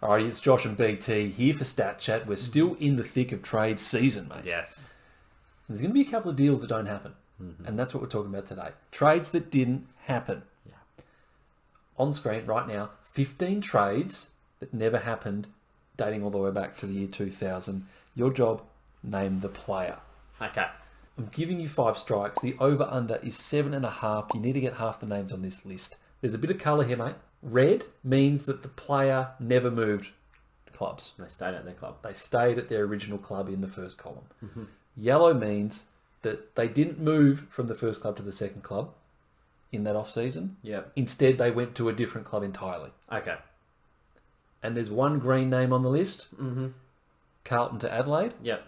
Alrighty, it's Josh and BT here for Stat Chat. We're still in the thick of trade season, mate. Yes. And there's going to be a couple of deals that don't happen. And that's what we're talking about today. Trades that didn't happen. Yeah. On screen right now, 15 trades that never happened, dating all the way back to the year 2000. Your job, name the player. Okay. I'm giving you 5 strikes. The over-under is 7.5. You need to get half the names on this list. There's a bit of colour here, mate. Red means that the player never moved clubs. They stayed at their club. They stayed at their original club in the first column. Yellow means that they didn't move from the first club to the second club in that off-season. Yep. Instead, they went to a different club entirely. Okay. And there's one green name on the list. Carlton to Adelaide. Yep.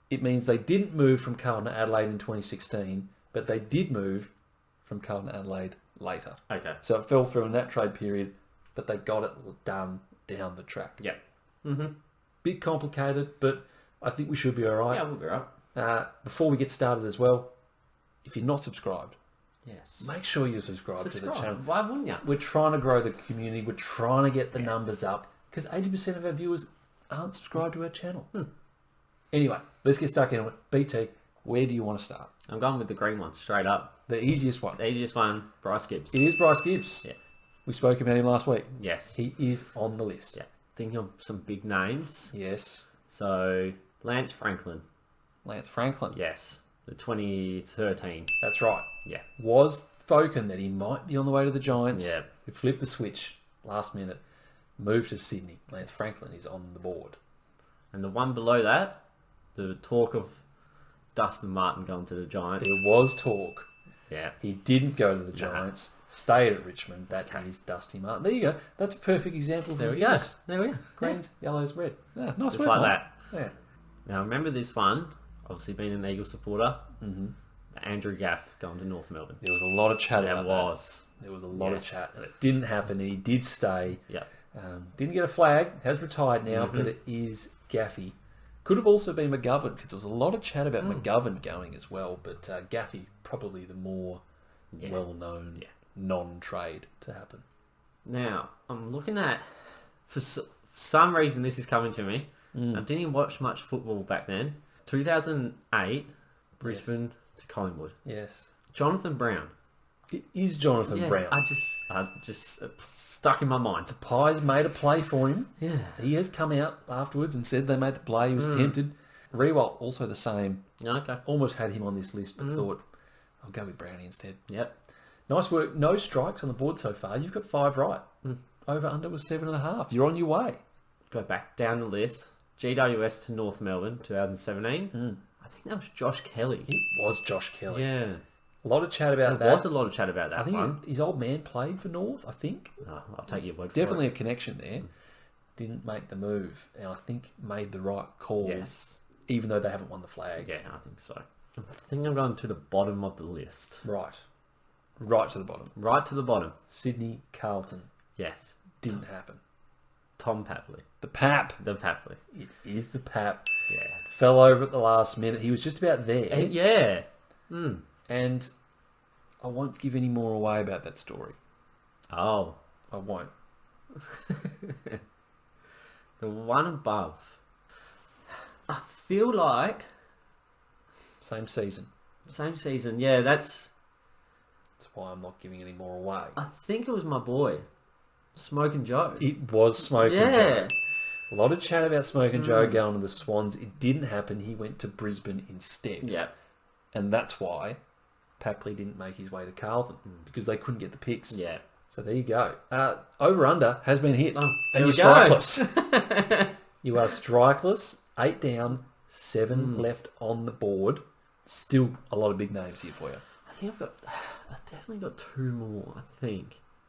It means they didn't move from Carlton to Adelaide in 2016, but they did move from Carlton to Adelaide later. Okay. So it fell through in that trade period, but they got it done down the track. Yep. Bit complicated, but I think we should be all right. Yeah, we'll be right. Before we get started as well, if you're not subscribed, Yes. make sure you subscribe to the channel. Why wouldn't you? We're trying to grow the community. We're trying to get the numbers up because 80% of our viewers aren't subscribed to our channel. Anyway, let's get stuck into it. BT, where do you want to start? I'm going with the green one, straight up. The easiest one. The easiest one, Bryce Gibbs. It is Bryce Gibbs. Yeah. We spoke about him last week. Yes. He is on the list. Yeah. Thinking of some big names. Yes. So, Lance Franklin. Lance Franklin. Yes. The 2013. That's right. Yeah. Was spoken that he might be on the way to the Giants. Yeah. He flipped the switch last minute. Moved to Sydney. Lance Franklin is on the board. And the one below that, the talk of Dustin Martin going to the Giants. There was talk. Yeah. He didn't go to the Giants. Stayed at Richmond. That is Dusty Martin. There you go. That's a perfect example of There we the go. viewers. There we go. Greens, yellows, red. Yeah, nice Just work, like mate. that. Yeah. Now, remember this one, obviously being an Eagle supporter, the Andrew Gaff going to North Melbourne. There was a lot of chat There about was. that. There was a lot of Yes. chat. And it didn't happen. And he did stay. Yeah. Didn't get a flag. Has retired now, but it is Gaffey. Could have also been McGovern because there was a lot of chat about McGovern going as well. But Gaffey, probably the more well-known non-trade to happen. Now, I'm looking at, for some reason this is coming to me. I didn't watch much football back then. 2008, Brisbane to Collingwood. Yes. Jonathan Brown. It is Jonathan Brown. I just stuck in my mind. Pies made a play for him. Yeah. He has come out afterwards and said they made the play. He was tempted. Rewalt, also the same. Okay. Almost had him on this list, but thought, I'll go with Brownie instead. Yep. Nice work. No strikes on the board so far. You've got 5 right. Over under was 7.5. You're on your way. Go back down the list. GWS to North Melbourne, 2017. I think that was Josh Kelly. It was Josh Kelly. Yeah. A lot of chat about There that. was a lot of chat about that I think one. his old man played for North, I think. No, I'll take your word for Definitely it. a connection there. Didn't make the move. And I think made the right call. Yes. Even though they haven't won the flag. Yeah, I think so. I think I'm going to the bottom of the list. Right. Right to the bottom. Right to the bottom. Sydney Carlton. Yes. Didn't happen. Tom Papley. The Pap. The Papley. It is the Pap. Yeah. Fell over at the last minute. He was just about there. Yeah. And I won't give any more away about that story. Oh. I won't. The one above. I feel like... Same season. Same season. Yeah, that's why I'm not giving any more away. I think it was my boy, Smoking Joe. It was Smoking Yeah. Joe. A lot of chat about Smoking Joe going to the Swans. It didn't happen. He went to Brisbane instead. Yeah. And that's why Papley didn't make his way to Carlton, because they couldn't get the picks. Yeah. So there you go. Over-under has been hit. Oh, and there you're we go. strikeless. You are strikeless. 8 down, 7 left on the board. Still a lot of big names here for you. I've definitely got 2 more,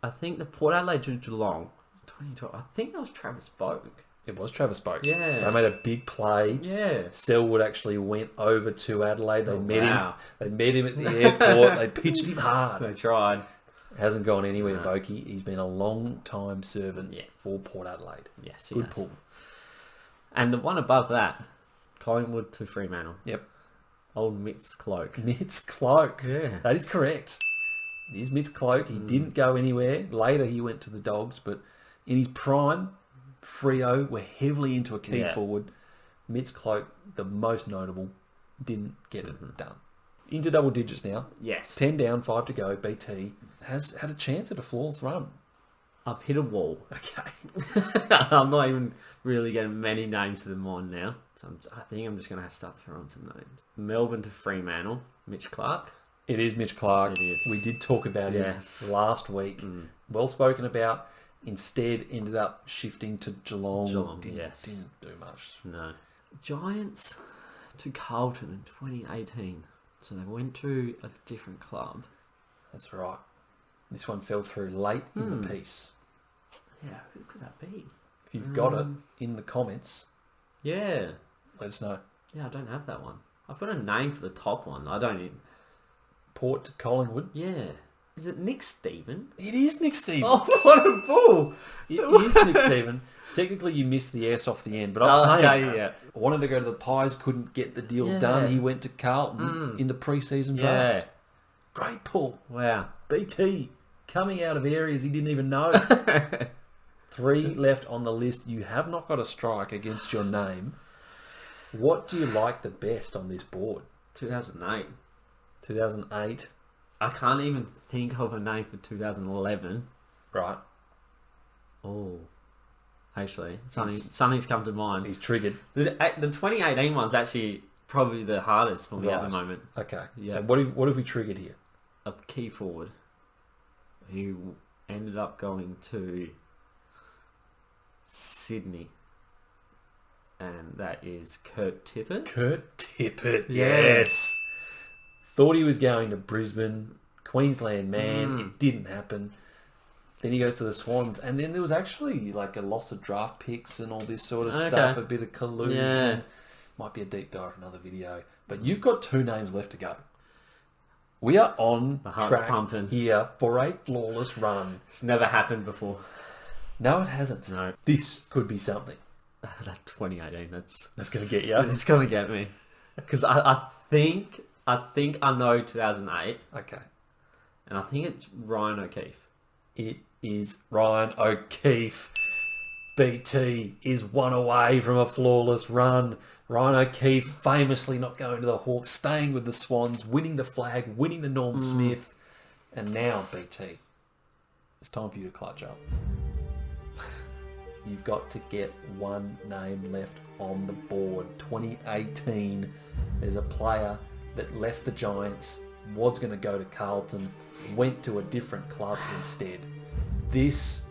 I think the Port Adelaide to Geelong, 2012, I think that was Travis Boak. It was Travis Boak. Yeah. They made a big play. Yeah. Selwood actually went over to Adelaide. They met wow. him. They met him at the airport. They pitched him hard. They tried. Hasn't gone anywhere, No. Boakey. He's been a long time servant Yeah. for Port Adelaide. Yes, he Good has. pull. And the one above that, Collingwood to Fremantle. Yep. Old Mitt's Cloak. Mitt's Cloak. Yeah. That is correct. It is Mitt's Cloak. He didn't go anywhere. Later he went to the Dogs, but in his prime, Freo were heavily into a key Yeah. forward. Mitz Cloak, the most notable, didn't get it done. Into double digits now. Yes. 10 down, 5 to go. BT has had a chance at a flawless run. I've hit a wall. Okay. I'm not even really getting many names to the mind now. So I think I'm just going to have to start throwing some names. Melbourne to Fremantle. Mitch Clark. It is Mitch Clark. It is. We did talk about Yes. him last week. Well spoken about. Instead, ended up shifting to Geelong. Yes. Didn't do much. No. Giants to Carlton in 2018. So they went to a different club. That's right. This one fell through late in the piece. Yeah, who could that be? If you've got it in the comments, Yeah. let us know. Yeah, I don't have that one. I've got a name for the top one. I don't even... Port to Collingwood. Yeah. Is it Nick Stephen? It is Nick Stevens. Oh, what a fool! It is Nick Stevens. Technically, you missed the S off the end, but I wanted to go to the Pies, couldn't get the deal done. He went to Carlton in the pre-season draft. Great pull. Wow. BT coming out of areas he didn't even know. 3 left on the list. You have not got a strike against your name. What do you like the best on this board? 2008. 2008. I can't even think of a name for 2011. Right. Oh. Actually, something's come to mind. He's triggered. The 2018 one's actually probably the hardest for me at the moment. Okay. Yeah. So what have we triggered here? A key forward who ended up going to Sydney. And that is Kurt Tippett. Kurt Tippett. Yeah. Yes. Thought he was going to Brisbane. Queensland man. It didn't happen. Then he goes to the Swans. And then there was actually like a loss of draft picks and all this sort of stuff. A bit of collusion. Yeah. Might be a deep dive for another video. But you've got 2 names left to go. We are on track here for a flawless run. It's never happened before. No, it hasn't. No. This could be something. That 2018, that's going to get you. It's going to get me. Because I think I know 2008. Okay. And I think it's Ryan O'Keefe. It is Ryan O'Keefe. BT is 1 away from a flawless run. Ryan O'Keefe famously not going to the Hawks, staying with the Swans, winning the flag, winning the Norm Smith. And now, BT, it's time for you to clutch up. You've got to get 1 name left on the board. 2018, there's a player that left the Giants, was going to go to Carlton, went to a different club instead. This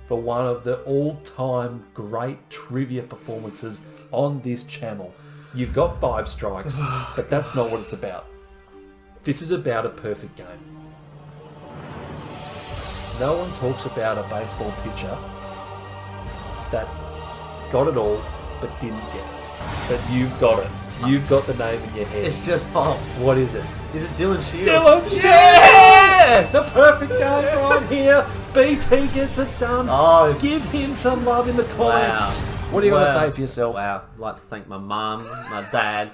for one of the all-time great trivia performances on this channel. You've got 5 strikes, but that's not what it's about. This is about a perfect game. No one talks about a baseball pitcher that got it all but didn't get it. But you've got it. You've got the name in your head. It's just false. What is it? Is it Dylan Shields? Dylan Shields! Yes! The perfect game right here. BT gets it done. Oh. Give him some love in the comments. Wow. What are you going to say for yourself? Wow. I'd like to thank my mum, my dad,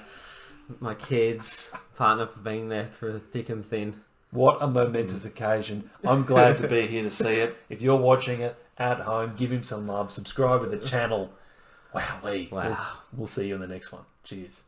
my kids, partner for being there through thick and thin. What a momentous occasion. I'm glad to be here to see it. If you're watching it at home, give him some love. Subscribe to the channel. Wowee. Wow. We'll see you in the next one. Cheers.